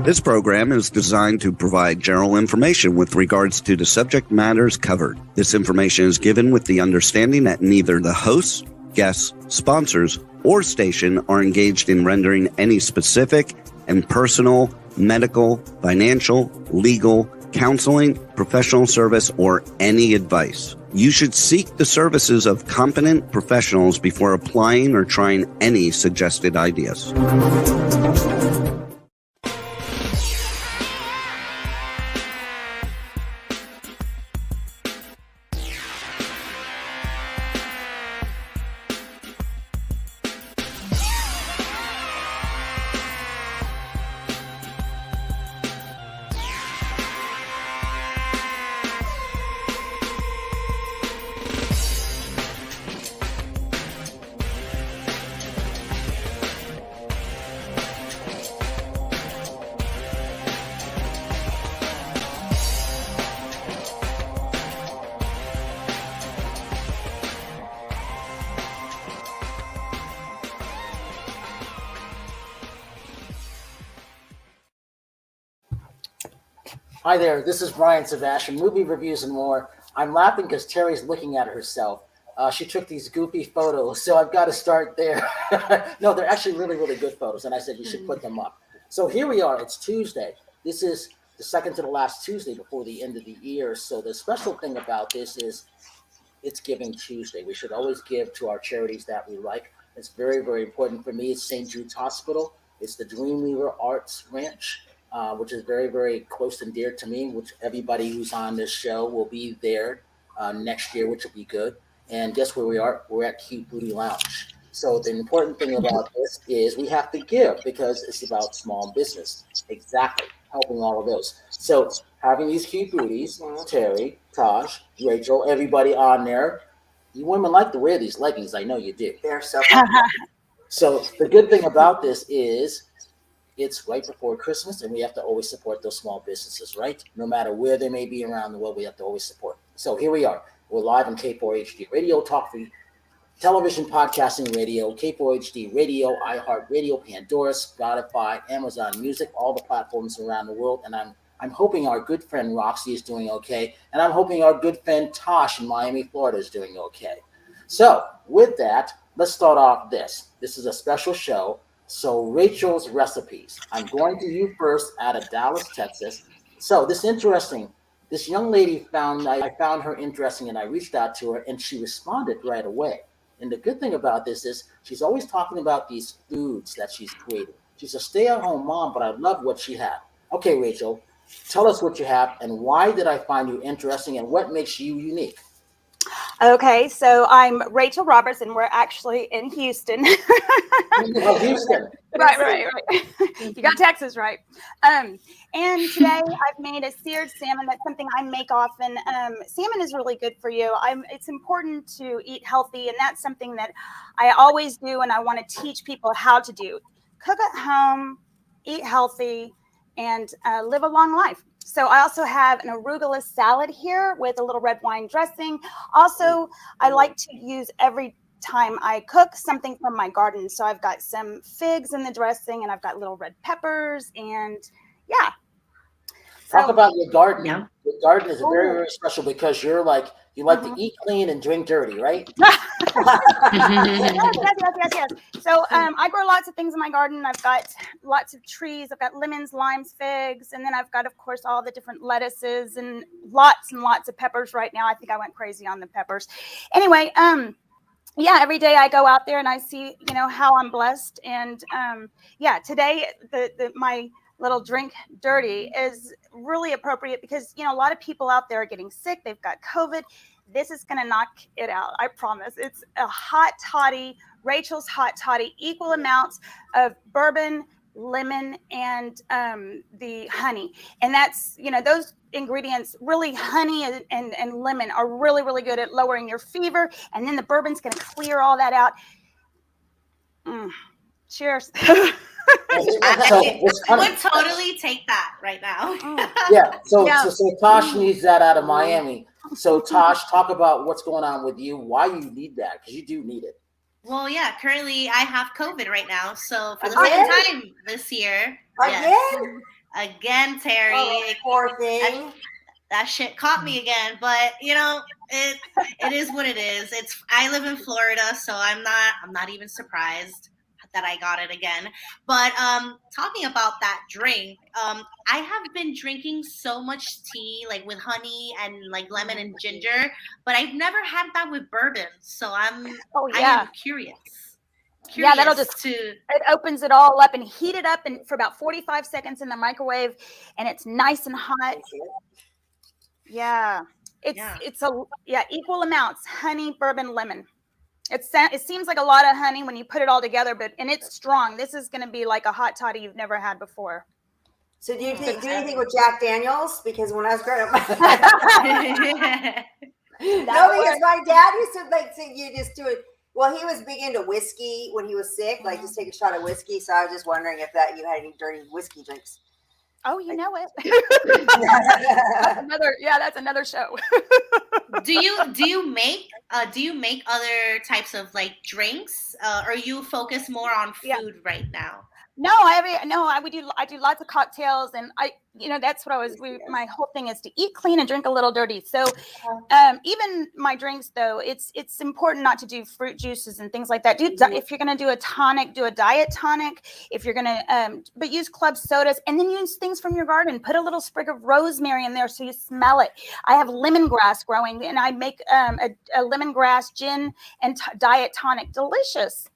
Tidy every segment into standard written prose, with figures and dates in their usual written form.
This program is designed to provide general information with regards to the subject matters covered. This information is given with the understanding that neither the hosts, guests, sponsors, or station are engaged in rendering any specific and personal, medical, financial, legal, counseling, professional service, or any advice. You should seek the services of competent professionals before applying or trying any suggested ideas. Hi there, this is Brian Sebastian, movie reviews and more. I'm laughing because Terry's looking at herself. She took these goofy photos, so I've got to start there. No, they're actually really, really good photos, and I said you should put them up. So here we are, it's Tuesday. This is the second to the last Tuesday before the end of the year. So the special thing about this is it's Giving Tuesday. We should always give to our charities that we like. It's very, very important for me. It's St. Jude's Hospital. It's the Dreamweaver Arts Ranch. Which is very, very close and dear to me, which everybody who's on this show will be there next year, which will be good. And guess where we are? We're at Cute Booty Lounge. So the important thing about this is we have to give because it's about small business. Exactly. Helping all of those. So having these cute booties, Terry, Tosh, Rachel, everybody on there. You women like to wear these leggings. I know you do. They're so So the good thing about this is it's right before Christmas, and we have to always support those small businesses, right? No matter where they may be around the world, we have to always support. So here we are. We're live on K4HD Radio, Talk Free, Television, Podcasting Radio, K4HD Radio, iHeartRadio, Pandora, Spotify, Amazon Music, all the platforms around the world. And I'm hoping our good friend Roxy is doing okay, and I'm hoping our good friend Tosh in Miami, Florida is doing okay. So with that, let's start off this. This is a special show. So Rachel's recipes. I'm going to you first out of Dallas, Texas. So this young lady I found her interesting, and I reached out to her and she responded right away. And the good thing about this is she's always talking about these foods that she's creating. She's a stay-at-home mom, but I love what she had. Okay, Rachel, tell us what you have and why did I find you interesting and what makes you unique? Okay, so I'm Rachel Roberts, and we're actually in Houston. Oh, Houston. Right. You got Texas, right? And today I've made a seared salmon. That's something I make often. Salmon is really good for you. It's important to eat healthy, and that's something that I always do, and I want to teach people how to do. Cook at home, eat healthy, and live a long life. So I also have an arugula salad here with a little red wine dressing. Also, I like to use every time I cook something from my garden. So I've got some figs in the dressing and I've got little red peppers and yeah. Talk about your garden. Yeah. Your garden is very, very special because you like to eat clean and drink dirty, right? Yes. So I grow lots of things in my garden. I've got lots of trees. I've got lemons, limes, figs, and then I've got, of course, all the different lettuces and lots of peppers right now. I think I went crazy on the peppers. Anyway, yeah, every day I go out there and I see, how I'm blessed. And today my little drink dirty is really appropriate because, a lot of people out there are getting sick. They've got COVID. This is going to knock it out. I promise. It's a hot toddy, Rachel's hot toddy, equal amounts of bourbon, lemon, and the honey. And that's, those ingredients, really honey and lemon are really, really good at lowering your fever. And then the bourbon's going to clear all that out. Cheers. I would totally take that right now. Yeah. So Tosh needs that out of Miami. So Tosh, talk about what's going on with you, why you need that, because you do need it. Well, yeah, currently I have COVID right now. So for the Again? second time this year. Again? Yes, again, Terry. Oh, poor thing. That shit caught me again. But you know, it is what it is. I live in Florida, so I'm not even surprised that I got it again. But talking about that drink, I have been drinking so much tea, like with honey and like lemon and ginger, but I've never had that with bourbon. So I am curious. Yeah, that'll just it opens it all up and heat it up for about 45 seconds in the microwave, and it's nice and hot. Yeah, it's equal amounts: honey, bourbon, lemon. It seems like a lot of honey when you put it all together, and it's strong. This is going to be like a hot toddy you've never had before. So do you do anything with Jack Daniels? Because when I was growing up, because my dad used to like say you just do it. Well, he was big into whiskey when he was sick, like just take a shot of whiskey. So I was just wondering if you had any dirty whiskey drinks. Oh, you know it. That's another show. Do you make other types of like drinks, or you focus more on food right now? No, I do lots of cocktails, and that's what my whole thing is to eat clean and drink a little dirty. So, even my drinks though, it's important not to do fruit juices and things like that. If you're going to do a tonic, do a diet tonic. If you're going to, but use club sodas, and then use things from your garden. Put a little sprig of rosemary in there so you smell it. I have lemongrass growing, and I make a lemongrass gin and diet tonic. Delicious.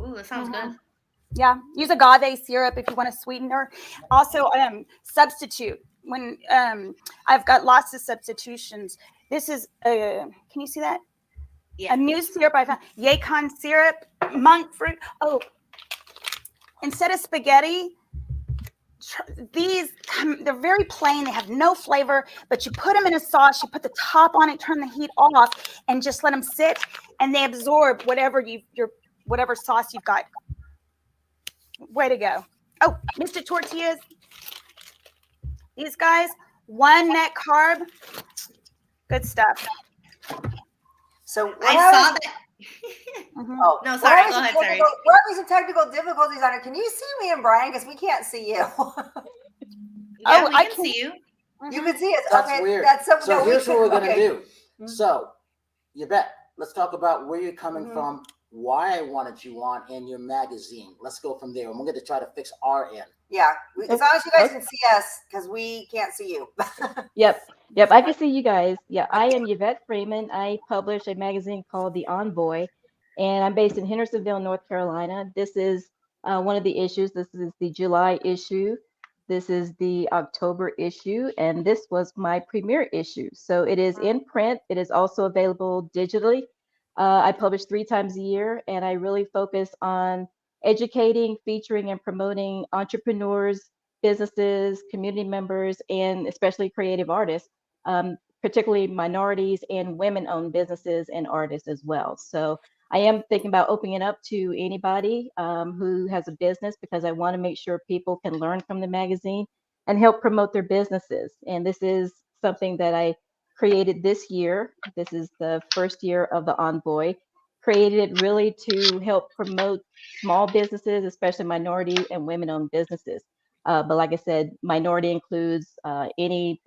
Ooh, that sounds good. Yeah, use agave syrup if you want a sweetener. Also, substitute when I've got lots of substitutions. This is can you see that? Yeah. A new syrup I found: yacon syrup, monk fruit. Oh, instead of spaghetti, they're very plain. They have no flavor, but you put them in a sauce. You put the top on it, turn the heat off, and just let them sit, and they absorb whatever sauce you've got. Way to go. Oh, Mr. Tortillas. These guys, 1 net carb. Good stuff. So I saw that. Oh, no, sorry. Go ahead, Terri. We're having some technical difficulties on it. Can you see me and Brian? Because we can't see you. I can see you. You can see us. That's okay, weird. So here's what we're going to do. Mm-hmm. So, Yvette, let's talk about where you're coming from, why I wanted you on, and your magazine. Let's go from there. And we're going to try to fix our end. Yeah, as long as you guys can see us, because we can't see you. Yep, I can see you guys. Yeah, I am Yvette Freeman. I publish a magazine called The ENVOY, and I'm based in Hendersonville, North Carolina. This is one of the issues. This is the July issue. This is the October issue, and this was my premiere issue. So it is in print. It is also available digitally. I publish 3 times a year, and I really focus on educating, featuring, and promoting entrepreneurs, businesses, community members, and especially creative artists, particularly minorities and women-owned businesses and artists as well. So I am thinking about opening it up to anybody who has a business, because I want to make sure people can learn from the magazine and help promote their businesses. And this is something that I created this year. This is the first year of the ENVOY. Created it really to help promote small businesses, especially minority and women-owned businesses. But like I said, minority includes any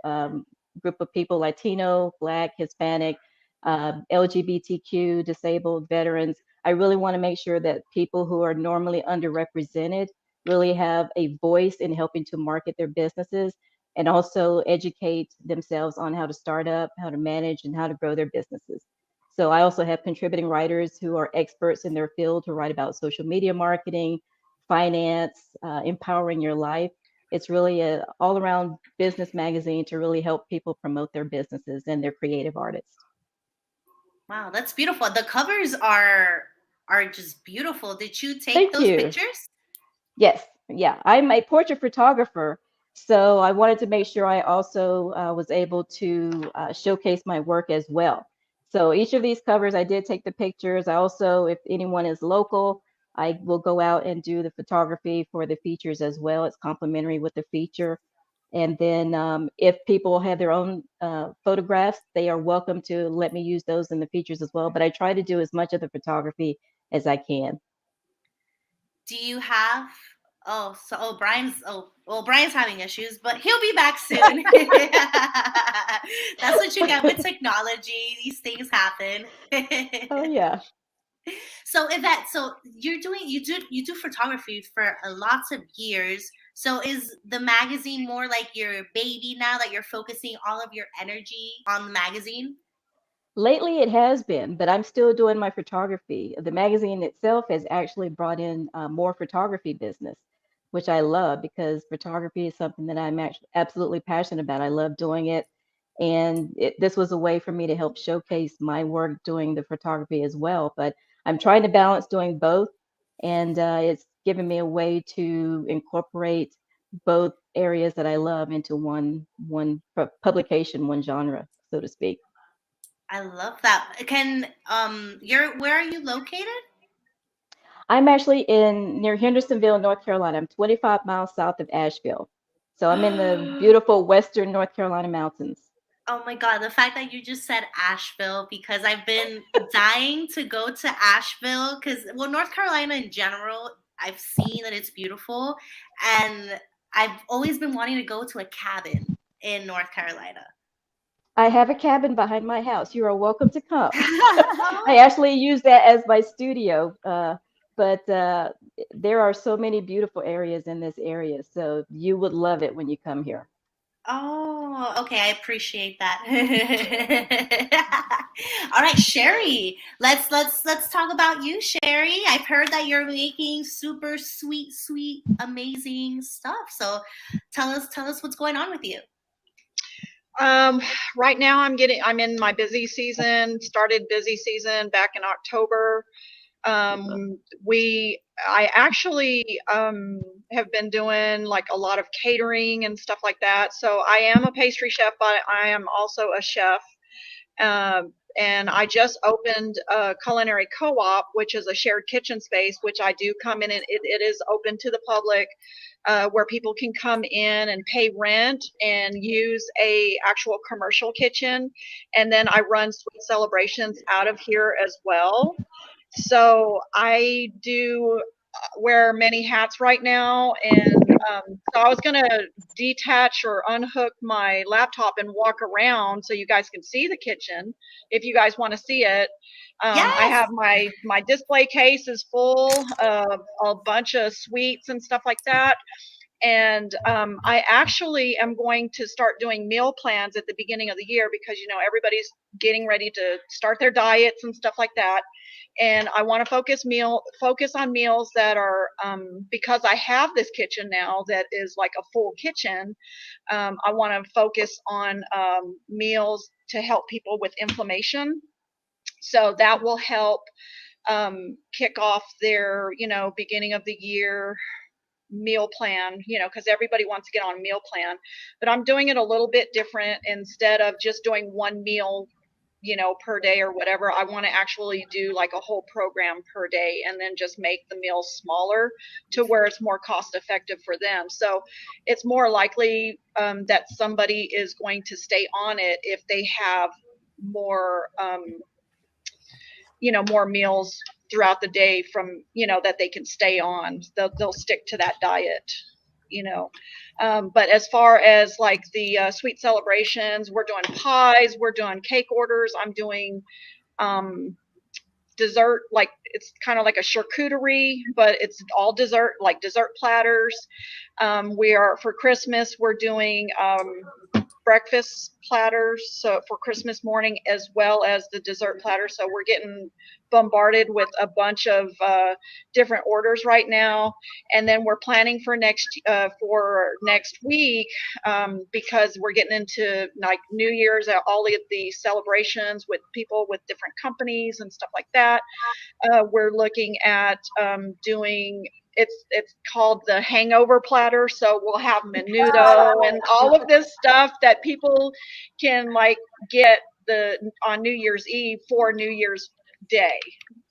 group of people: Latino, Black, Hispanic, LGBTQ, disabled, veterans. I really want to make sure that people who are normally underrepresented really have a voice in helping to market their businesses, and also educate themselves on how to start up, how to manage, and how to grow their businesses. So I also have contributing writers who are experts in their field who write about social media marketing, finance, empowering your life. It's really an all-around business magazine to really help people promote their businesses and their creative artists. Wow, that's beautiful. The covers are just beautiful. Did you take those pictures? Yes. Yeah. I'm a portrait photographer, so I wanted to make sure I also was able to showcase my work as well. So each of these covers, I did take the pictures. I also, if anyone is local, I will go out and do the photography for the features as well. It's complimentary with the feature. And then if people have their own photographs, they are welcome to let me use those in the features as well. But I try to do as much of the photography as I can. Do you have? Brian's having issues, but he'll be back soon. That's what you get with technology. These things happen. Oh yeah. So Yvette, so you do photography for lots of years. So is the magazine more like your baby now that you're focusing all of your energy on the magazine? Lately it has been, but I'm still doing my photography. The magazine itself has actually brought in more photography business, which I love because photography is something that I'm actually absolutely passionate about. I love doing it. And this was a way for me to help showcase my work doing the photography as well. But I'm trying to balance doing both. And it's given me a way to incorporate both areas that I love into one publication, one genre, so to speak. I love that. Where are you located? I'm actually near Hendersonville, North Carolina. I'm 25 miles south of Asheville. So I'm in the beautiful western North Carolina mountains. Oh my God, the fact that you just said Asheville, because I've been dying to go to Asheville because, well, North Carolina in general, I've seen that it's beautiful. And I've always been wanting to go to a cabin in North Carolina. I have a cabin behind my house. You are welcome to come. I actually use that as my studio, but there are so many beautiful areas in this area. So you would love it when you come here. Oh, okay. I appreciate that. All right, Sherry. Let's talk about you, Sherry. I've heard that you're making super sweet, amazing stuff. So tell us what's going on with you. Right now I'm in my busy season, started busy season back in October. I actually have been doing like a lot of catering and stuff like that. So I am a pastry chef, but I am also a chef. And I just opened a culinary co-op, which is a shared kitchen space, which I do come in and it is open to the public, where people can come in and pay rent and use a actual commercial kitchen. And then I run sweet celebrations out of here as well. So I do wear many hats right now, and so I was going to detach or unhook my laptop and walk around so you guys can see the kitchen if you guys want to see it. Yes! I have my display case is full of a bunch of sweets and stuff like that. And I actually am going to start doing meal plans at the beginning of the year because, you know, everybody's getting ready to start their diets and stuff like that. And I want to focus on meals that are, because I have this kitchen now that is like a full kitchen, I want to focus on meals to help people with inflammation. So that will help kick off their, you know, beginning of the year meal plan, you know, because everybody wants to get on a meal plan. But I'm doing it a little bit different. Instead of just doing one meal, you know, per day or whatever, I want to actually do like a whole program per day and then just make the meals smaller to where it's more cost effective for them. So it's more likely that somebody is going to stay on it if they have more, you know, more meals throughout the day from, you know, that they can stay on. They'll stick to that diet, you know. But as far as like the sweet celebrations, we're doing pies, we're doing cake orders. I'm doing dessert, like it's kind of like a charcuterie, but it's all dessert, like dessert platters. For Christmas, we're doing breakfast platters, so for Christmas morning, as well as the dessert platter. So we're getting bombarded with a bunch of different orders right now, and then we're planning for next week, because we're getting into like New Year's, all of the celebrations with people with different companies and stuff like that. We're looking at doing. It's called the hangover platter. So we'll have menudo and all of this stuff that people can like get on New Year's Eve for New Year's Day.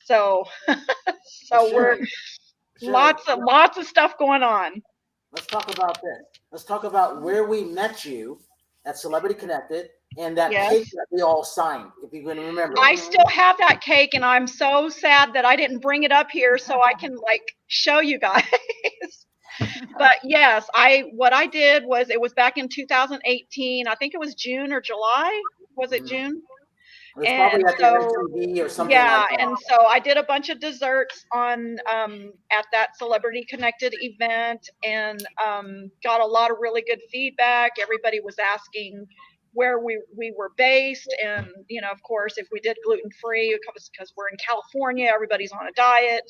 So we're lots of stuff going on. Let's talk about this. Let's talk about where we met you at Celebrity Connected. and that Yes. cake that we all signed, if you can remember. I still have that cake, and I'm so sad that I didn't bring it up here so I can like show you guys. But yes, what I did was, it was back in 2018. I think it was June or July. Was it June? It was probably And at the so, MTV or something yeah, like that. and so I did a bunch of desserts on at that Celebrity Connected event, and got a lot of really good feedback. Everybody was asking where we were based, and of course, if we did gluten-free, because we're in California, everybody's on a diet.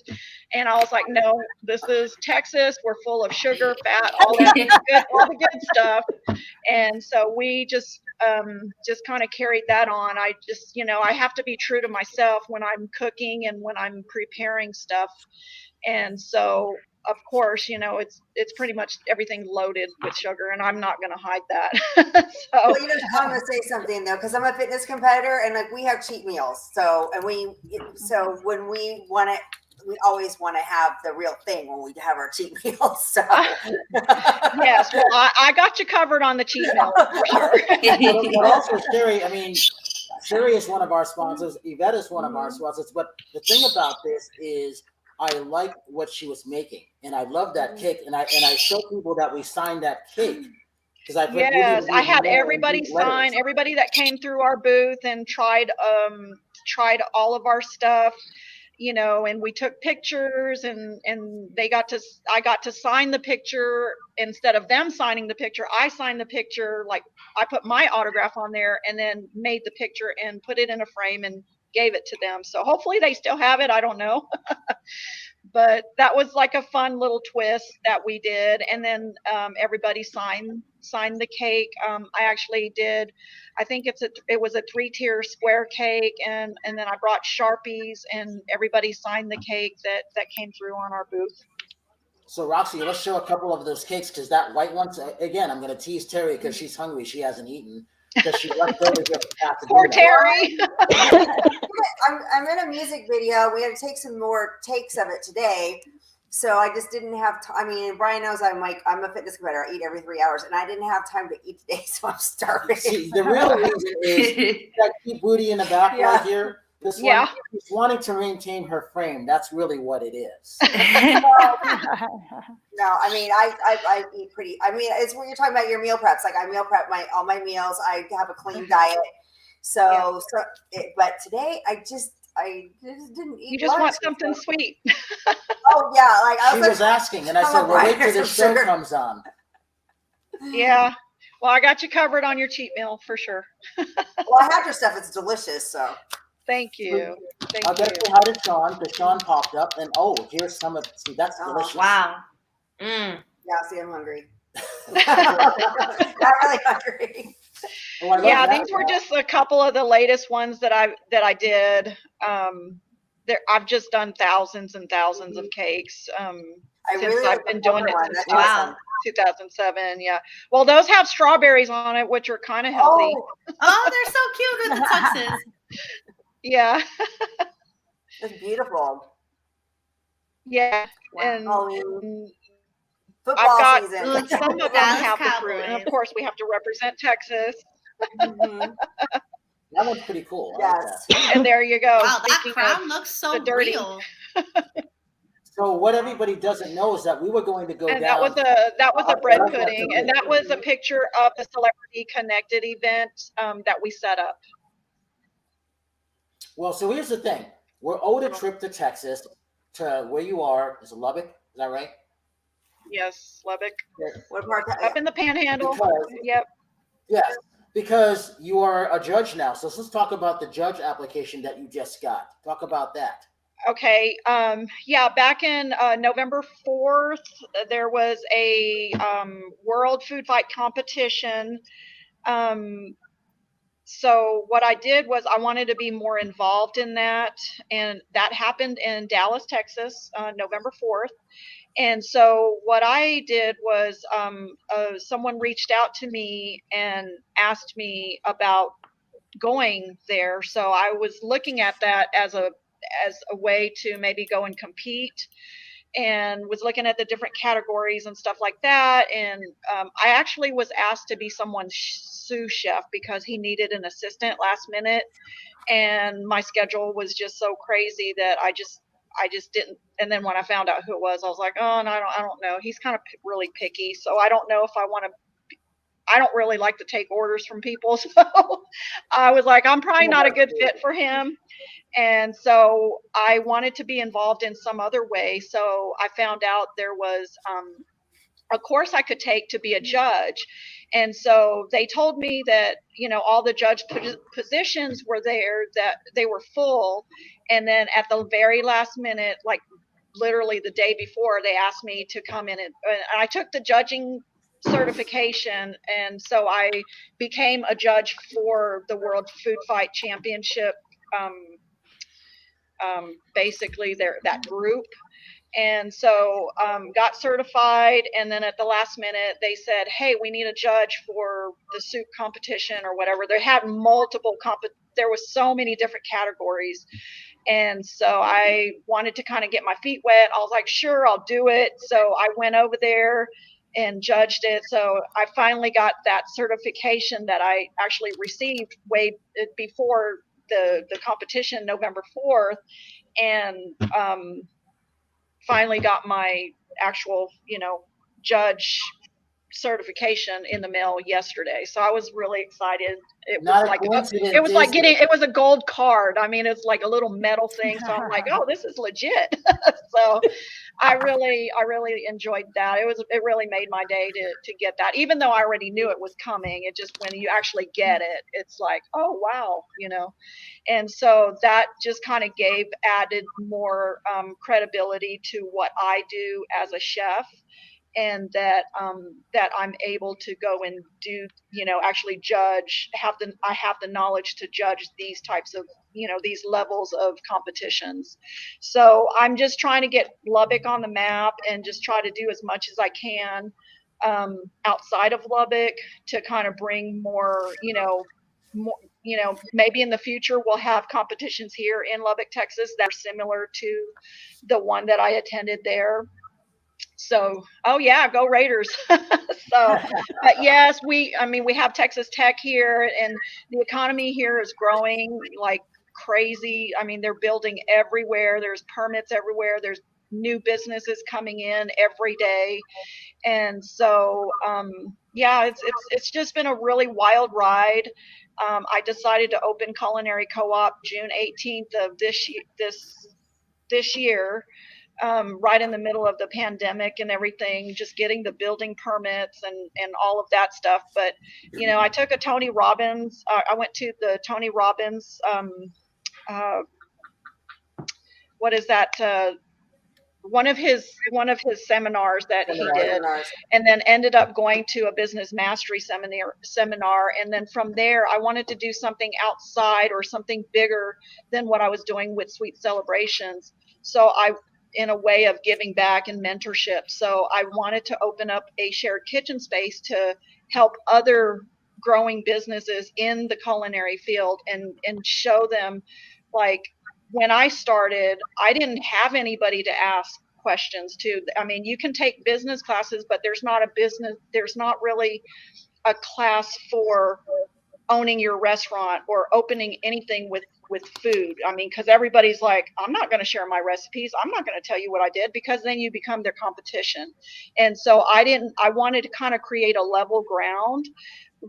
And I was like, no, this is Texas. We're full of sugar, fat, all that good, all the good stuff. And so we just kind of carried that on. I just, I have to be true to myself when I'm cooking and when I'm preparing stuff. And so, of course, it's pretty much everything loaded with sugar, and I'm not going to hide that. Well, I'm going to say something though, because I'm a fitness competitor, and like we have cheat meals. So when we want to, we always want to have the real thing when we have our cheat meals. So yes, well, I got you covered on the cheat meal for sure. But also, Terri, Terri is one of our sponsors. Yvette is one of our sponsors. But the thing about this is, I like what she was making, and I love that cake. And I show people that we signed that cake. Yes, I had everybody sign, everybody that came through our booth and tried all of our stuff, and we took pictures, and I got to sign the picture. Instead of them signing the picture, I signed the picture. Like, I put my autograph on there and then made the picture and put it in a frame and gave it to them. So hopefully they still have it. I don't know. But that was like a fun little twist that we did. And then everybody signed the cake. I actually did, I think it was a 3-tier square cake, and then I brought Sharpies, and everybody signed the cake that came through on our booth. So Roxy, let's show a couple of those cakes, because that white one, again, I'm going to tease Terri because she's hungry. She hasn't eaten. Because she left over here. Poor Terri. I'm in a music video. We had to take some more takes of it today. So I just didn't have time. Brian knows I'm a fitness competitor. I eat every 3 hours, and I didn't have time to eat today, so I'm starving. See, the real reason is that cute booty in the back right here. This one, she's wanting to maintain her frame. That's really what it is. No, I eat pretty. It's when you're talking about your meal preps. Like, I meal prep all my meals. I have a clean diet. But today I just didn't eat. You just want something sweet. Oh yeah, she was asking, and I said, "Well, wait till the show comes on." Yeah. Well, I got you covered on your cheat meal for sure. Well, I had your stuff. It's delicious. So. Thank you. I'll get to how to Sean, because Sean popped up, and here's some of. See, that's delicious. Wow. Yeah, see, I'm hungry. I'm really hungry. Yeah, these were just a couple of the latest ones that I did. I've just done thousands and thousands of cakes since I've been doing it since 2007. Yeah. Well, those have strawberries on it, which are kind of healthy. Oh, they're so cute with the tuxes. Yeah. It's beautiful. Yeah. Wow. And football season. Ooh, some of them have the fruit, and of course we have to represent Texas. That one's pretty cool. Yes. Like and there you go. Wow, that crown looks so real. So what everybody doesn't know is that we were going to go and down. That was a bread pudding, and that was a picture of the Celebrity Connected event that we set up. Well, so here's the thing. We're owed a trip to Texas, to where you are. Is it Lubbock? Is that right? Yes, Lubbock. What part? Up in the Panhandle. Yep. Yes, because you are a judge now. So let's talk about the judge application that you just got. Talk about that. Okay. Yeah, back in November 4th, there was a World Food Fight competition. So what I did was I wanted to be more involved in that, and that happened in Dallas, Texas, November 4th. And so what I did was someone reached out to me and asked me about going there. So I was looking at that as a way to maybe go and compete. and was looking at the different categories and stuff like that. And I actually was asked to be someone's sous chef because he needed an assistant last minute, and my schedule was just so crazy that I just didn't. And then when I found out who it was, I was like, oh, no, I don't know. He's kind of really picky, so I don't know if I want to. I don't really like to take orders from people, so I was like, I'm probably not a good fit for him. And so I wanted to be involved in some other way. So I found out there was a course I could take to be a judge. And so they told me that, you know, all the judge positions were there, that they were full. And then at the very last minute, like literally the day before, they asked me to come in, and I took the judging certification. And so I became a judge for the World Food Fight Championship, basically that group. And so got certified, and then at the last minute they said, hey, we need a judge for the soup competition or whatever. They had multiple there was so many different categories. And so I wanted to kind of get my feet wet. I was like, sure, I'll do it. So I went over there and judged it. So I finally got that certification that I actually received way before the competition, November 4th. And finally got my actual, you know, judge certification in the mail yesterday. So I was really excited. It was it was a gold card. I mean, it's like a little metal thing. So I'm like, oh, this is legit. So I really enjoyed that. It really made my day to get that, even though I already knew it was coming. It just, when you actually get it, it's like, oh, wow, you know. And so that just kind of added more credibility to what I do as a chef, and that I'm able to go and do, you know, actually judge, I have the knowledge to judge these types of, you know, these levels of competitions. So I'm just trying to get Lubbock on the map and just try to do as much as I can outside of Lubbock to kind of bring more, maybe in the future we'll have competitions here in Lubbock, Texas that are similar to the one that I attended there. So, oh yeah, go Raiders. So, but yes, we have Texas Tech here, and the economy here is growing like crazy. I mean, they're building everywhere. There's permits everywhere. There's new businesses coming in every day. And so, yeah, it's just been a really wild ride. I decided to open Culinary Co-op June 18th of this year. Right in the middle of the pandemic and everything, just getting the building permits and all of that stuff. But, you know, I took a Tony Robbins, I went to the Tony Robbins, what is that? One of his seminars that he did, and then ended up going to a business mastery seminar. And then from there, I wanted to do something outside or something bigger than what I was doing with Sweet Celebrations. So in a way of giving back and mentorship. So I wanted to open up a shared kitchen space to help other growing businesses in the culinary field and show them, like, when I started, I didn't have anybody to ask questions to. I mean, you can take business classes, but there's not really a class for owning your restaurant or opening anything with food. I mean, because everybody's like, I'm not going to share my recipes. I'm not going to tell you what I did, because then you become their competition. And so I wanted to kind of create a level ground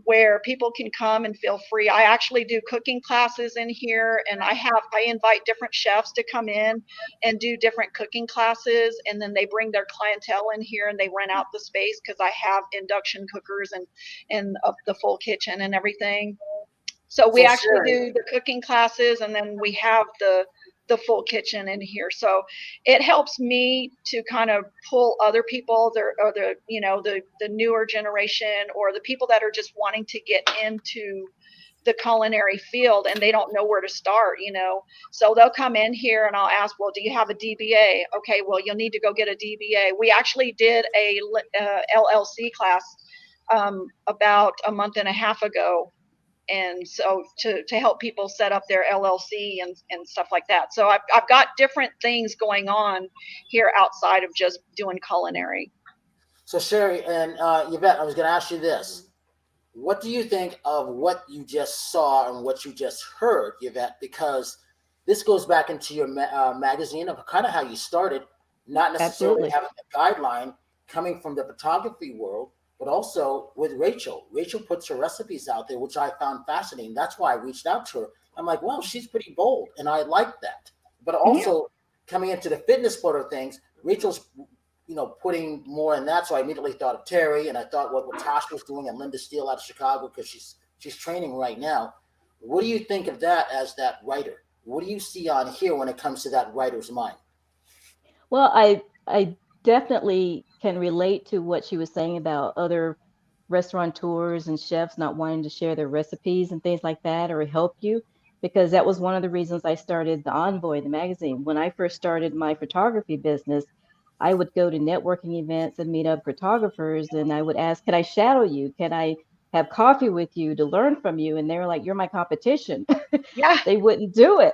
where people can come and feel free. I actually do cooking classes in here, and I invite different chefs to come in and do different cooking classes, and then they bring their clientele in here and they rent out the space, because I have induction cookers and the full kitchen and everything. So we do the cooking classes, and then we have the full kitchen in here. So it helps me to kind of pull other people, the newer generation, or the people that are just wanting to get into the culinary field and they don't know where to start, you know. So they'll come in here and I'll ask, well, do you have a DBA? Okay, well, you'll need to go get a DBA. We actually did a LLC class about a month and a half ago. and so to help people set up their LLC and stuff like that. So I've got different things going on here outside of just doing culinary. So Sherry and Yvette, I was going to ask you this. What do you think of what you just saw and what you just heard, Yvette? Because this goes back into your magazine of kind of how you started, not necessarily Absolutely. having a guideline coming from the photography world, but also with Rachel. Rachel puts her recipes out there, which I found fascinating. That's why I reached out to her. I'm like, well, she's pretty bold, and I like that. But also coming into the fitness part of things, Rachel's putting more in that. So I immediately thought of Terri, and I thought what Nathasha was doing, and Linda Steele out of Chicago, because she's training right now. What do you think of that as that writer? What do you see on here when it comes to that writer's mind? Well, I definitely can relate to what she was saying about other restaurateurs and chefs not wanting to share their recipes and things like that or help you, because that was one of the reasons I started the Envoy, the magazine. When I first started my photography business, I would go to networking events and meet up photographers, and I would ask, can I shadow you? Can I have coffee with you to learn from you? And they were like, you're my competition. Yeah. They wouldn't do it.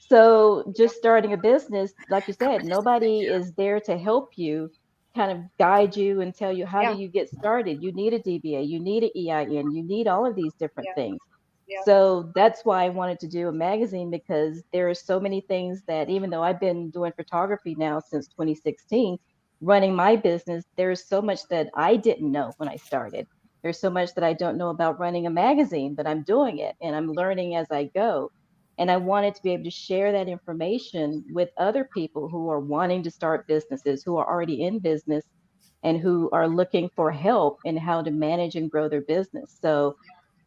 So just starting a business, like you said, nobody is there to help you, kind of guide you and tell you how do Yeah. you get started. You need a DBA, you need an EIN, you need all of these different Yeah. things. Yeah. So that's why I wanted to do a magazine, because there are so many things that, even though I've been doing photography now since 2016, running my business, there's so much that I didn't know when I started. There's so much that I don't know about running a magazine, but I'm doing it and I'm learning as I go. And I wanted to be able to share that information with other people who are wanting to start businesses, who are already in business, and who are looking for help in how to manage and grow their business. So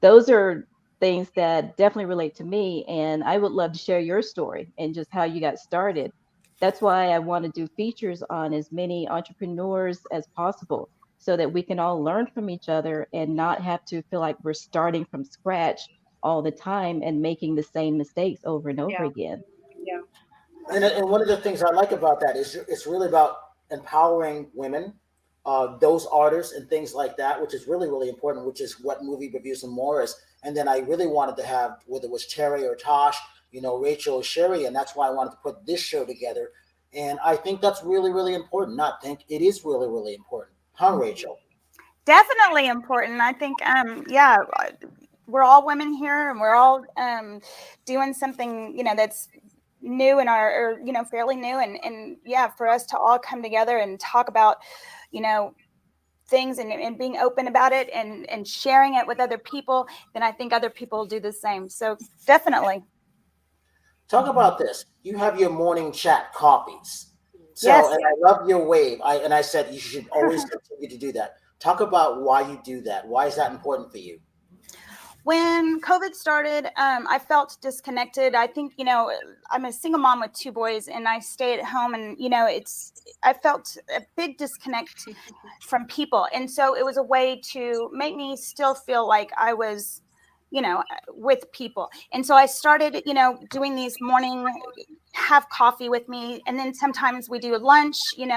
those are things that definitely relate to me. And I would love to share your story and just how you got started. That's why I want to do features on as many entrepreneurs as possible, so that we can all learn from each other and not have to feel like we're starting from scratch all the time and making the same mistakes over and over Yeah. again. Yeah. And one of the things I like about that is it's really about empowering women, those artists and things like that, which is really, really important, which is what Movie Reviews and More is. And then I really wanted to have, whether it was Terri or Tosh, Rachel or Sherry, and that's why I wanted to put this show together. And I think that's really, really important. Not think, it is really, really important. Huh, Rachel? Definitely important. I think, yeah, we're all women here, and we're all doing something, that's new in our, or, fairly new. And yeah, for us to all come together and talk about, things and being open about it and sharing it with other people, then I think other people will do the same. So definitely. Talk about this. You have your morning chat copies. So, Yes. and I love your wave. I said you should always continue to do that. Talk about why you do that. Why is that important for you? When COVID started, I felt disconnected. I think, I'm a single mom with 2 boys, and I stay at home, and, I felt a big disconnect from people. And so it was a way to make me still feel like I was, with people. And so I started, doing these morning, have coffee with me. And then sometimes we do lunch, and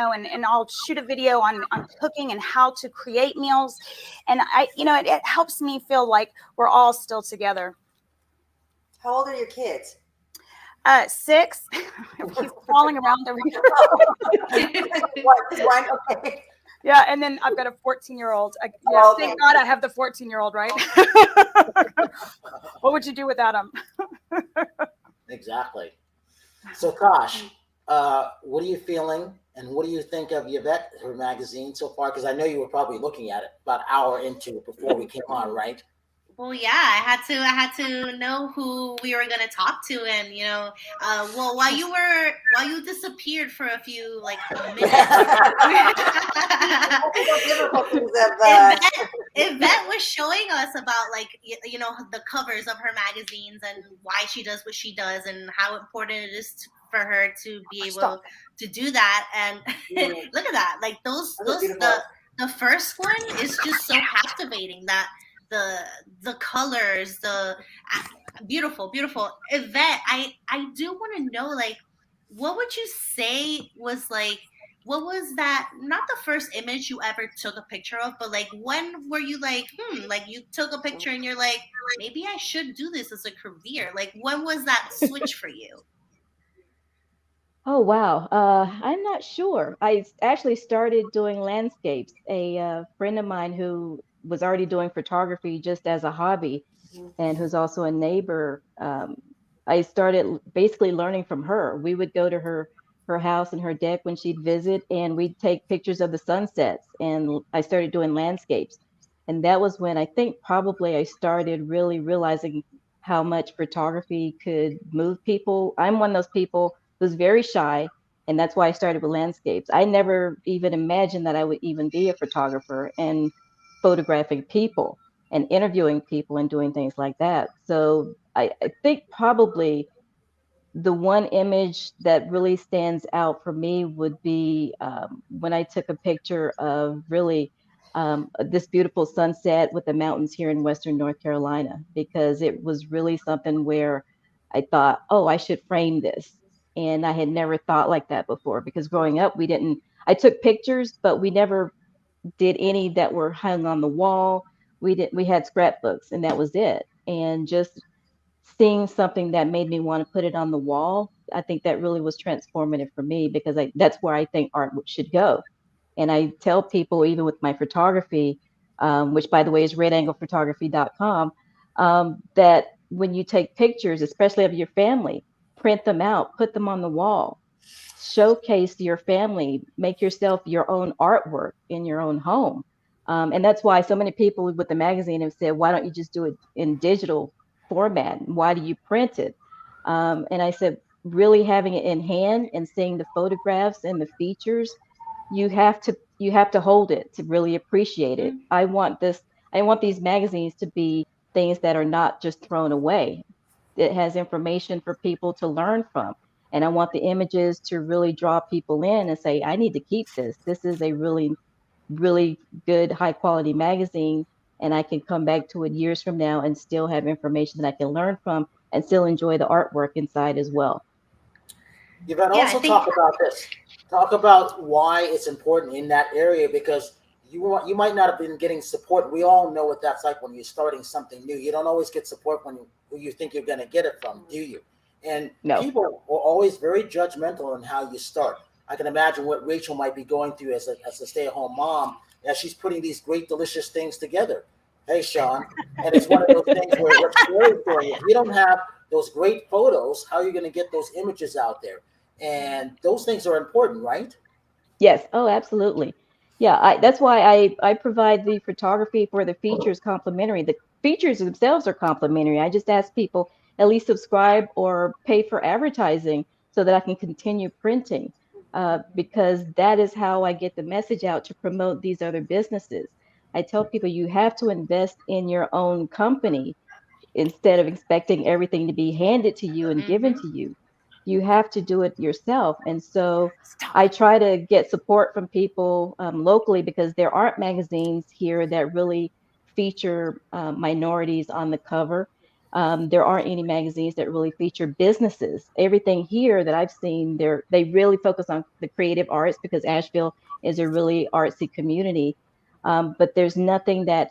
I'll shoot a video on cooking and how to create meals. And it helps me feel like we're all still together. How old are your kids? 6. He's crawling around over here. One, okay. Yeah, and then I've got a 14-year-old. Yeah, Oh, okay. Thank God I have the 14-year-old, right? What would you do without him? Exactly. So, Tosh, what are you feeling, and what do you think of Yvette, her magazine so far? Because I know you were probably looking at it about an hour into it before we came on, right? Well, yeah, I had to know who we were gonna talk to, and well, while you disappeared for a few minutes, Yvette was showing us about the covers of her magazines and why she does what she does and how important it is for her to be able to do that. And look at that, the first one is just so captivating, that the colors, the beautiful Yvette. I do want to know, what would you say was what was that, not the first image you ever took a picture of, but like when were you like, like you took a picture and you're like, maybe I should do this as a career? Like when was that switch for you? Oh, wow. I'm not sure. I actually started doing landscapes. A friend of mine who was already doing photography just as a hobby and who's also a neighbor, I started basically learning from her. We would go to her house and her deck when she'd visit, and we'd take pictures of the sunsets. And I started doing landscapes. And that was when I think probably I started really realizing how much photography could move people. I'm one of those people who's very shy, and that's why I started with landscapes. I never even imagined that I would even be a photographer and photographing people and interviewing people and doing things like that. So I think probably the one image that really stands out for me would be when I took a picture of really this beautiful sunset with the mountains here in Western North Carolina, because it was really something where I thought, oh, I should frame this. And I had never thought like that before, because growing up, I took pictures, but we never did any that were hung on the wall. We had scrapbooks and that was it. And just seeing something that made me want to put it on the wall, I think that really was transformative for me, because that's where I think art should go. And I tell people, even with my photography, which by the way is redanglephotography.com, that when you take pictures, especially of your family, print them out, put them on the wall, showcase to your family, make yourself your own artwork in your own home. And that's why so many people with the magazine have said, why don't you just do it in digital format? Why do you print it? And I said, really having it in hand and seeing the photographs and the features, you have to hold it to really appreciate it. I want these magazines to be things that are not just thrown away. It has information for people to learn from. And I want the images to really draw people in and say, I need to keep this. This is a really, really good, high quality magazine. And I can come back to it years from now and still have information that I can learn from and still enjoy the artwork inside as well. Yvette, also talk about this. Talk about why it's important in that area, because you might not have been getting support. We all know what that's like when you're starting something new. You don't always get support when who you think you're going to get it from, do you? And people are always very judgmental on how you start. I can imagine what Rachel might be going through as a stay-at-home mom as she's putting these great, delicious things together. Hey, Sean. And it's one of those things where what's scary for you, if you don't have those great photos, how are you going to get those images out there? And those things are important, right? Yes. Oh, absolutely. Yeah, that's why I provide the photography for the features complimentary. The features themselves are complimentary. I just ask people at least subscribe or pay for advertising so that I can continue printing, because that is how I get the message out to promote these other businesses. I tell people you have to invest in your own company instead of expecting everything to be handed to you and given to you. You have to do it yourself. And so I try to get support from people locally, because there aren't magazines here that really feature minorities on the cover. There aren't any magazines that really feature businesses. Everything here that I've seen, they really focus on the creative arts, because Asheville is a really artsy community. But there's nothing that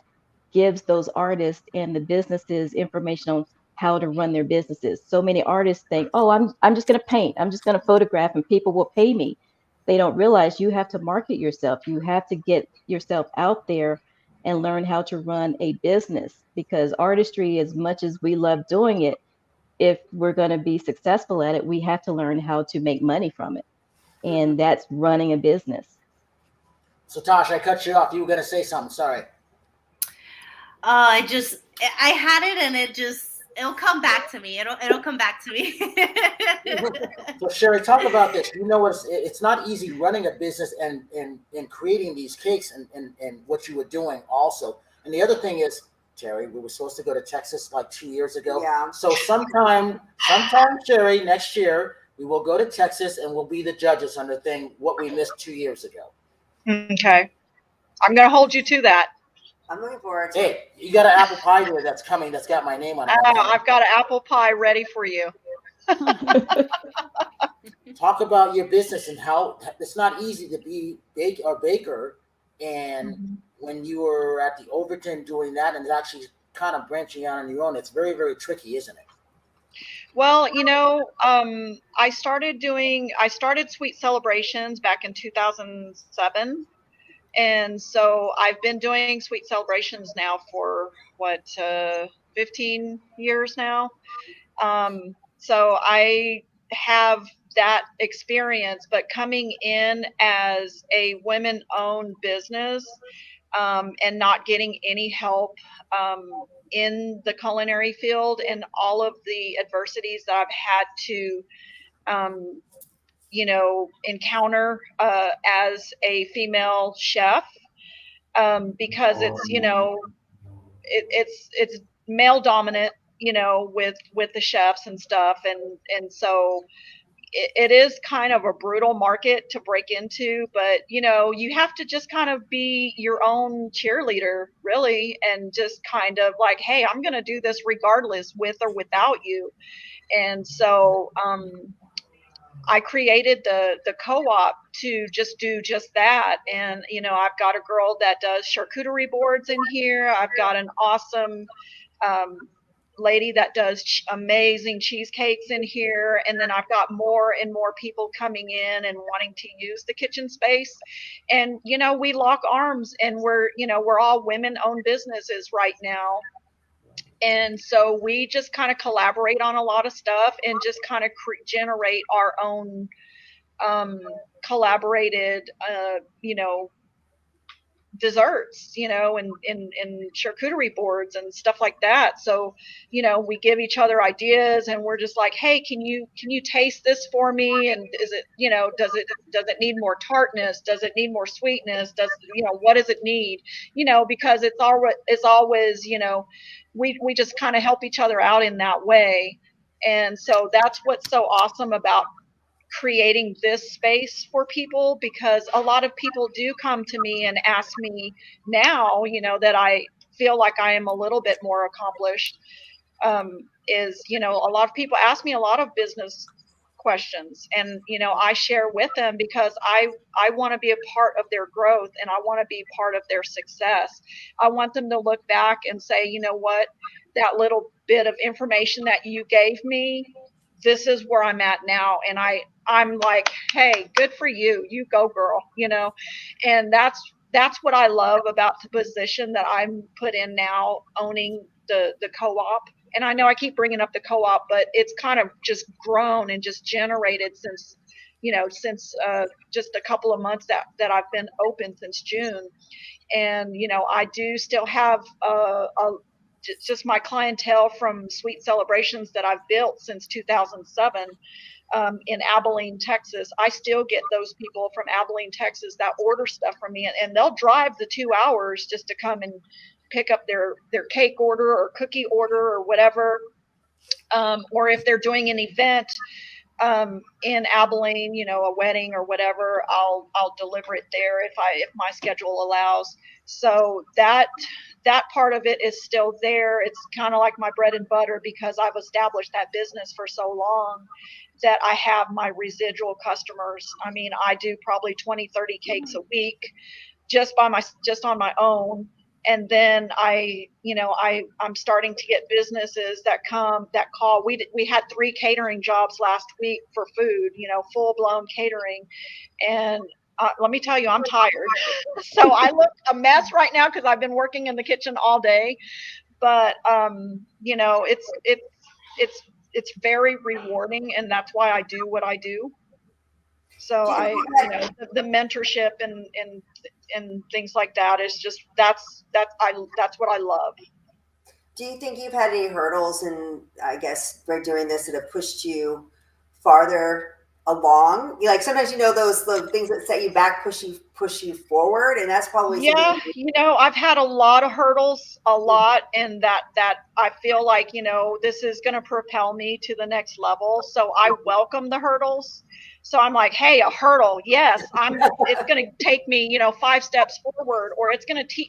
gives those artists and the businesses information on how to run their businesses. So many artists think, oh, I'm just going to paint, I'm just going to photograph, and people will pay me. They don't realize you have to market yourself. You have to get yourself out there and learn how to run a business, because artistry, as much as we love doing it, if we're going to be successful at it, we have to learn how to make money from it. And that's running a business. So, Tasha, I cut you off. You were going to say something. Sorry. I had it, and it'll come back to me. It'll come back to me. So, Sherry, talk about this. You know, it's not easy running a business and creating these cakes and what you were doing also. And the other thing is, Terri, we were supposed to go to Texas like 2 years ago. Yeah. So sometime, Sherry, next year, we will go to Texas and we'll be the judges on the thing, what we missed 2 years ago. Okay. I'm going to hold you to that. I'm looking forward to it. Hey, you got an apple pie here that's coming that's got my name on it. I've got an apple pie ready for you. talk about your business and how it's not easy to be a baker. And when you were at the Overton doing that and actually kind of branching out on your own, it's very, very tricky, isn't it? Well, I started Sweet Celebrations back in 2007. And so I've been doing Sweet Celebrations now for 15 years now. So I have that experience, but coming in as a women-owned business, and not getting any help in the culinary field, and all of the adversities that I've had to encounter as a female chef, because it's male dominant, with the chefs and stuff, and so it is kind of a brutal market to break into, but you have to just kind of be your own cheerleader, really, and just kind of like, hey, I'm going to do this regardless, with or without you. And so I created the co-op to just do just that. And, I've got a girl that does charcuterie boards in here. I've got an awesome lady that does amazing cheesecakes in here. And then I've got more and more people coming in and wanting to use the kitchen space. And, we lock arms, and we're all women-owned businesses right now. And so we just kind of collaborate on a lot of stuff and just kind of generate our own collaborated, desserts, and charcuterie boards and stuff like that. So, we give each other ideas, and we're just like, hey, can you taste this for me? And is it, does it need more tartness? Does it need more sweetness? What does it need? Because it's always, we just kind of help each other out in that way. And so that's what's so awesome about creating this space for people, because a lot of people do come to me and ask me now, that I feel like I am a little bit more accomplished, is, a lot of people ask me a lot of business questions, and I share with them, because I want to be a part of their growth, and I want to be part of their success. I want them to look back and say, you know what, that little bit of information that you gave me, this is where I'm at now. And I'm like, hey, good for you. You go, girl, and that's what I love about the position that I'm put in now, owning the co-op. And I know I keep bringing up the co-op, but it's kind of just grown and just generated since just a couple of months that I've been open, since June. And, I do still have just my clientele from Sweet Celebrations that I've built since 2007. In Abilene, Texas. I still get those people from Abilene, Texas that order stuff from me, and they'll drive the 2 hours just to come and pick up their cake order or cookie order or whatever. Or if they're doing an event in Abilene, a wedding or whatever, I'll deliver it there if my schedule allows. So that part of it is still there. It's kind of like my bread and butter, because I've established that business for so long that I have my residual customers. I mean, I do probably 20, 30 cakes a week just on my own. And then I'm starting to get businesses that call. We had 3 catering jobs last week for food, full blown catering. And let me tell you, I'm tired. So I look a mess right now because I've been working in the kitchen all day. But it's very rewarding, and that's why I do what I do. So the mentorship and things like that is just that's what I love. Do you think you've had any hurdles, and I guess by doing this, that have pushed you farther along? Like sometimes those things that set you back push you forward, and that's probably I've had a lot of hurdles, and that I feel like this is going to propel me to the next level. So I welcome the hurdles. So I'm like, hey, a hurdle, yes, it's going to take me 5 steps forward, or it's going to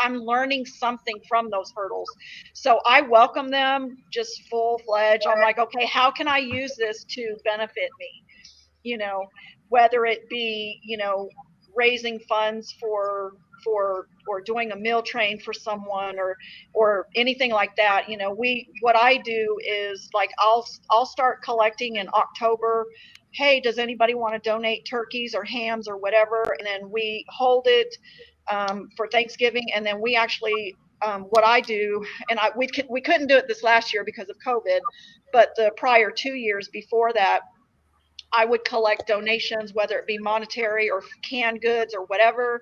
I'm learning something from those hurdles. So I welcome them just full-fledged. I'm like, okay, how can I use this to benefit me? whether it be, raising funds for or doing a meal train for someone or anything like that. What I do is like I'll start collecting in October. Hey, does anybody want to donate turkeys or hams or whatever? And then we hold it for Thanksgiving, and then we actually what I do, and we couldn't do it this last year because of COVID, but the prior 2 years before that, I would collect donations, whether it be monetary or canned goods or whatever.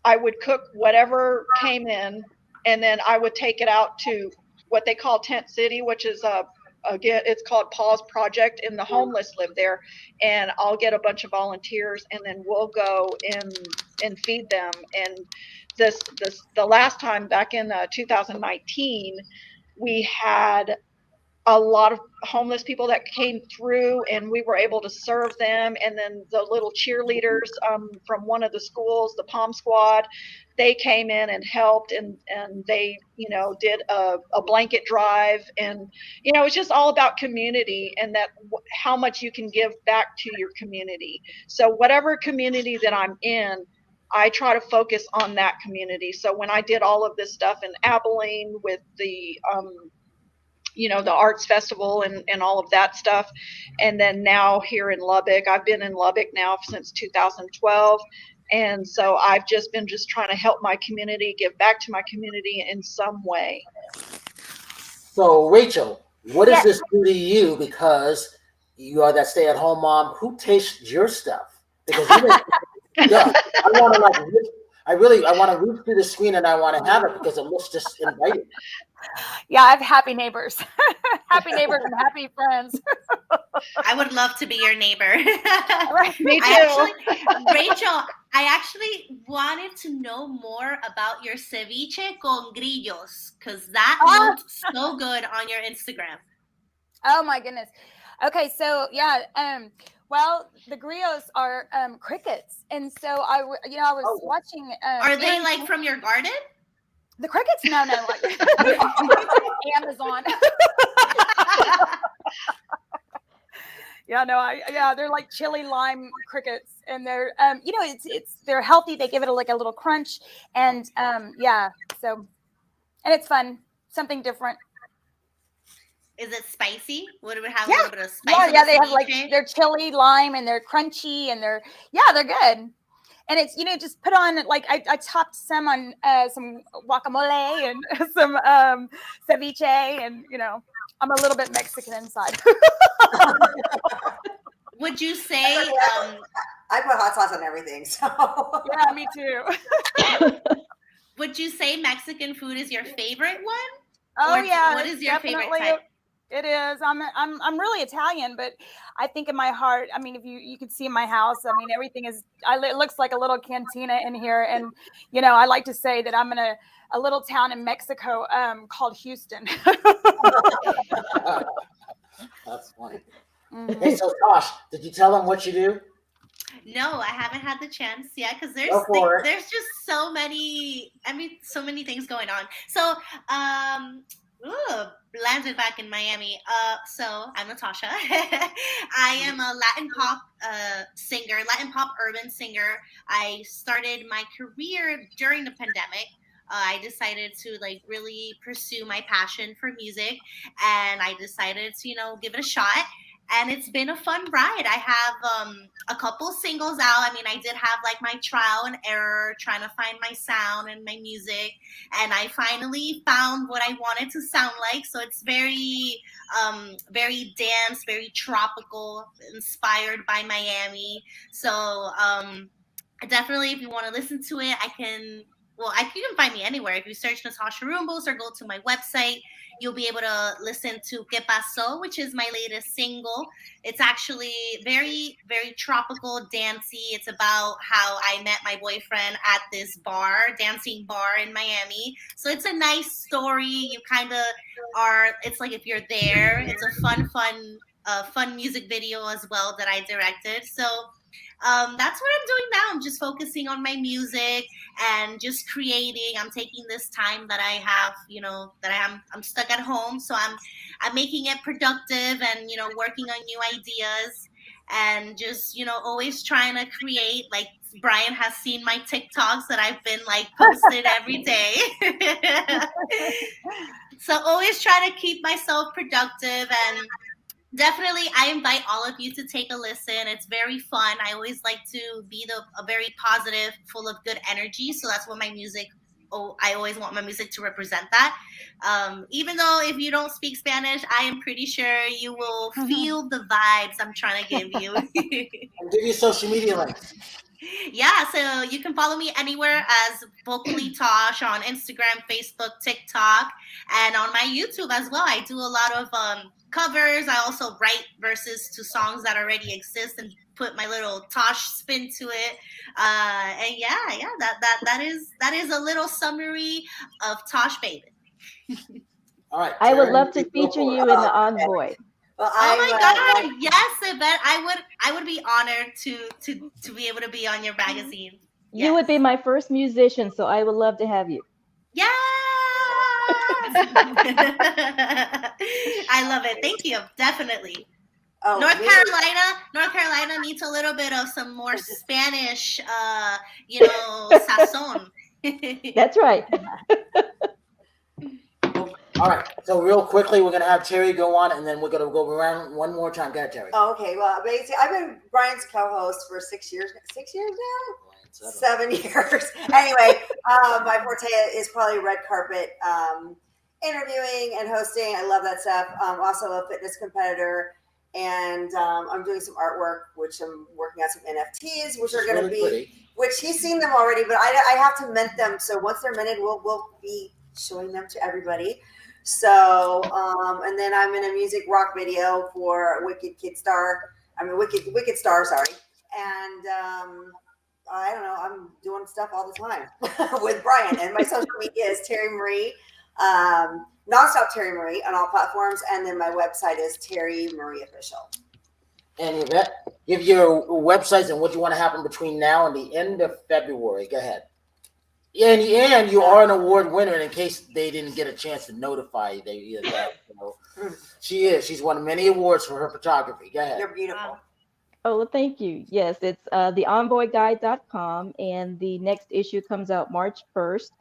I would cook whatever came in, and then I would take it out to what they call Tent City, which is again, it's called Paul's Project, and the homeless live there. And I'll get a bunch of volunteers, and then we'll go and feed them. And the last time back in 2019, we had a lot of homeless people that came through, and we were able to serve them. And then the little cheerleaders from one of the schools, the Palm Squad, they came in and helped, and they did a blanket drive. And it's just all about community, and that how much you can give back to your community. So whatever community that I'm in, I try to focus on that community. So when I did all of this stuff in Abilene with the the arts festival and all of that stuff, and then now here in Lubbock, I've been in Lubbock now since 2012, and so I've just been trying to help my community, give back to my community in some way. So Rachel, what does this do to you, because you are that stay-at-home mom? Who tastes your stuff? Because I want to reach through the screen and I want to have it because it looks just inviting. Yeah, I have happy neighbors. Happy neighbors and happy friends. I would love to be your neighbor. Me too. Rachel, I actually wanted to know more about your ceviche con grillos, because that looked so good on your Instagram. Oh my goodness. Okay, so yeah, well, the grillos are crickets, and so I was watching. Are they like from your garden? The crickets? No, like Amazon. They're like chili lime crickets, and they're they're healthy. They give it a little crunch, and and it's fun, something different. Is it spicy? Would it have a little bit of spice? Yeah, they have they're chili lime, and they're crunchy, and they're good. And it's, just put on, I topped some on some guacamole and some ceviche, and, I'm a little bit Mexican inside. Would you say... I put hot sauce on everything, so... Yeah, me too. Would you say Mexican food is your favorite one? Oh, yeah. What is your favorite type? It is. I'm really Italian, but I think in my heart, I mean, if you could see my house, I mean, everything is, it looks like a little cantina in here. And, I like to say that I'm in a little town in Mexico called Houston. That's funny. Mm-hmm. Hey, so Tosh, did you tell them what you do? No, I haven't had the chance yet, because there's just so many things going on. So, landed back in Miami. So I'm Nathasha. I am a Latin pop singer, Latin pop urban singer. I started my career during the pandemic. I decided to really pursue my passion for music, and I decided to, give it a shot. And it's been a fun ride. I have a couple singles out. I mean, I did have my trial and error trying to find my sound and my music. And I finally found what I wanted to sound like. So it's very, very dance, very tropical, inspired by Miami. So definitely, if you want to listen to it, you can find me anywhere. If you search Nathasha Rumbos or go to my website, you'll be able to listen to Que Pasó, which is my latest single. It's actually very, very tropical, dancey. It's about how I met my boyfriend at this dancing bar in Miami. So it's a nice story. You kind of it's like if you're there. It's a fun music video as well that I directed. So that's what I'm doing now. I'm just focusing on my music and just creating. I'm taking this time that I have, I'm stuck at home. So I'm making it productive and, working on new ideas. and just, always trying to create. Like Brian has seen my TikToks that I've been like posted every day. So always try to keep myself productive, and definitely I invite all of you to take a listen. It's very fun. I always like to be a very positive, full of good energy. So that's what my music, I always want my music to represent that. Even though if you don't speak Spanish, I am pretty sure you will feel the vibes I'm trying to give you. And give your social media links. Yeah, so you can follow me anywhere as Vocally Tosh on Instagram, Facebook, TikTok, and on my YouTube as well. I do a lot of covers. I also write verses to songs that already exist and put my little Tosh spin to it. And yeah, that is a little summary of Tosh Baby. All right. I would Terri, love to you go feature for it. you in the Envoy. Well, Oh my God! Yes, Yvette, I would be honored to be able to be on your magazine. Yes. You would be my first musician, so I would love to have you. Yes! I love it. Thank you. Definitely. Oh, North really? Carolina needs a little bit of some more Spanish, sazon. That's right. All right. So real quickly, we're gonna have Terri go on, and then we're gonna go around one more time. Go ahead, Terri. Oh, okay. Well, basically, I've been Brian's co-host for 6 years. 6 years now? 7 years. Anyway, my forte is probably red carpet interviewing and hosting. I love that stuff. Also a fitness competitor, and I'm doing some artwork, which I'm working on some NFTs, which are going to be pretty. Which he's seen them already, but I have to mint them. So once they're minted, we'll be showing them to everybody. So and then I'm in a music rock video for Wicked Star, sorry. And I don't know, I'm doing stuff all the time with Brian. And my social media is Terri Marie, nonstop Terri Marie on all platforms. And then my website is Terri Marie Official. And Yvette, give your websites and what you want to happen between now and the end of February. Go ahead. And you are an award winner, in case they didn't get a chance to notify you. She is. She's won many awards for her photography. Go ahead. You're beautiful. Oh, well, thank you. Yes, it's theonboyguide.com, and the next issue comes out March 1st.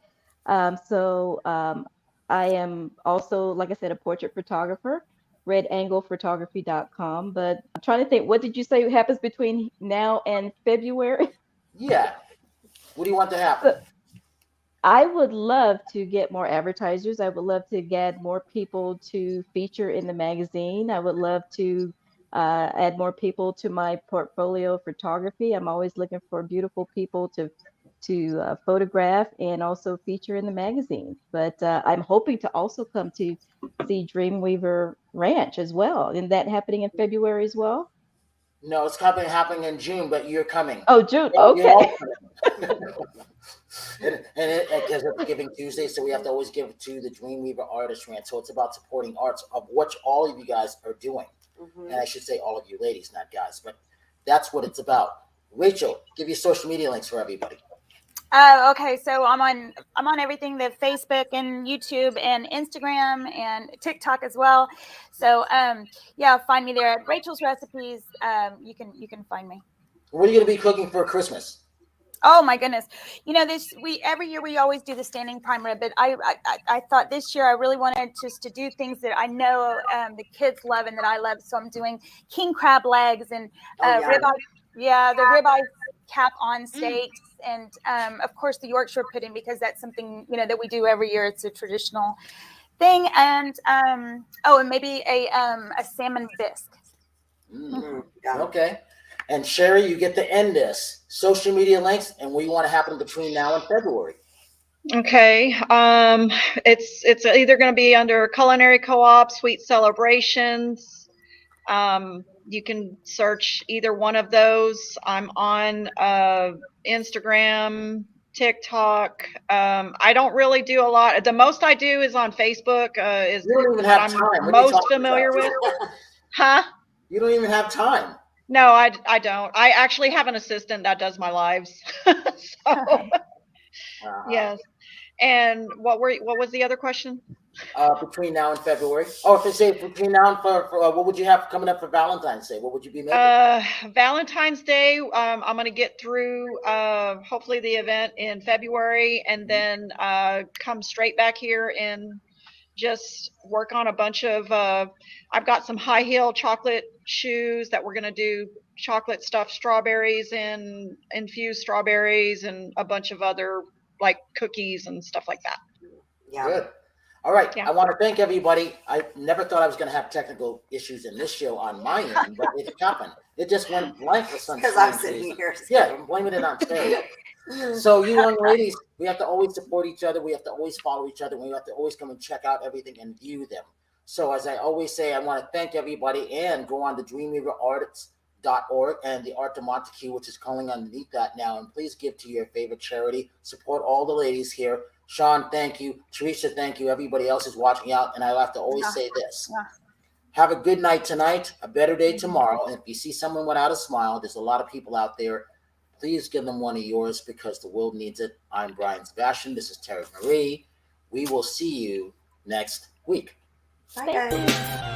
I am also, like I said, a portrait photographer, redanglephotography.com. But I'm trying to think, what did you say happens between now and February? Yeah. What do you want to happen? I would love to get more advertisers. I would love to get more people to feature in the magazine. I would love to add more people to my portfolio of photography. I'm always looking for beautiful people to photograph and also feature in the magazine. But I'm hoping to also come to see Dreamweaver Ranch as well. Isn't that happening in February as well? No, it's happening in June, but you're coming. Oh, June. Okay. and because it's Giving Tuesday, so we have to always give to the Dreamweaver Artist Ranch. So it's about supporting arts, of which all of you guys are doing. Mm-hmm. And I should say all of you ladies, not guys, but that's what it's about. Rachel, give your social media links for everybody. Okay, so I'm on everything, the Facebook and YouTube and Instagram and TikTok as well. So yeah, find me there at Rachel's Recipes. You can find me. What are you going to be cooking for Christmas? Oh my goodness! Every year we always do the standing prime rib, but I thought this year I really wanted just to do things that I know the kids love and that I love. So I'm doing king crab legs and ribeye. Yeah, the ribeye cap on steaks, and of course the Yorkshire pudding, because that's something that we do every year. It's a traditional thing, and and maybe a salmon bisque. Okay. And Sherry, you get to end this. Social media links and what you want to happen between now and February. Okay. It's either going to be under Culinary Co-op, Sweet Celebrations. You can search either one of those. I'm on Instagram, TikTok. I don't really do a lot. The most I do is on Facebook. Is you don't even have time. I'm most familiar with. Huh? You don't even have time. No, I don't. I actually have an assistant that does my lives. So, yes. And what was the other question? between now and February? Or if they say between now and for what would you have coming up for Valentine's Day? What would you be making? Valentine's Day, I'm going to get through hopefully the event in February, and then come straight back here and just work on a bunch of I've got some high heel chocolate shoes that we're going to do chocolate stuffed strawberries and infused strawberries and a bunch of other like cookies and stuff like that. Yeah. Good. All right. Yeah. I want to thank everybody. I never thought I was going to have technical issues in this show on my end, but it happened. It just went blank for some Because I'm strange sitting reason. here. Yeah, I'm blaming it on Terri. So you young ladies, we have to always support each other. We have to always follow each other. We have to always come and check out everything and view them. So as I always say, I want to thank everybody and go on to dreamweaverarts.org and the Art to Montague, which is calling underneath that now. And please give to your favorite charity. Support all the ladies here. Sean, thank you. Teresa, thank you. Everybody else is watching out. And I have to always say this. Have a good night tonight, a better day tomorrow. And if you see someone without a smile, there's a lot of people out there. Please give them one of yours because the world needs it. I'm Brian Sebastian. This is Terri Marie. We will see you next week. Bye, guys.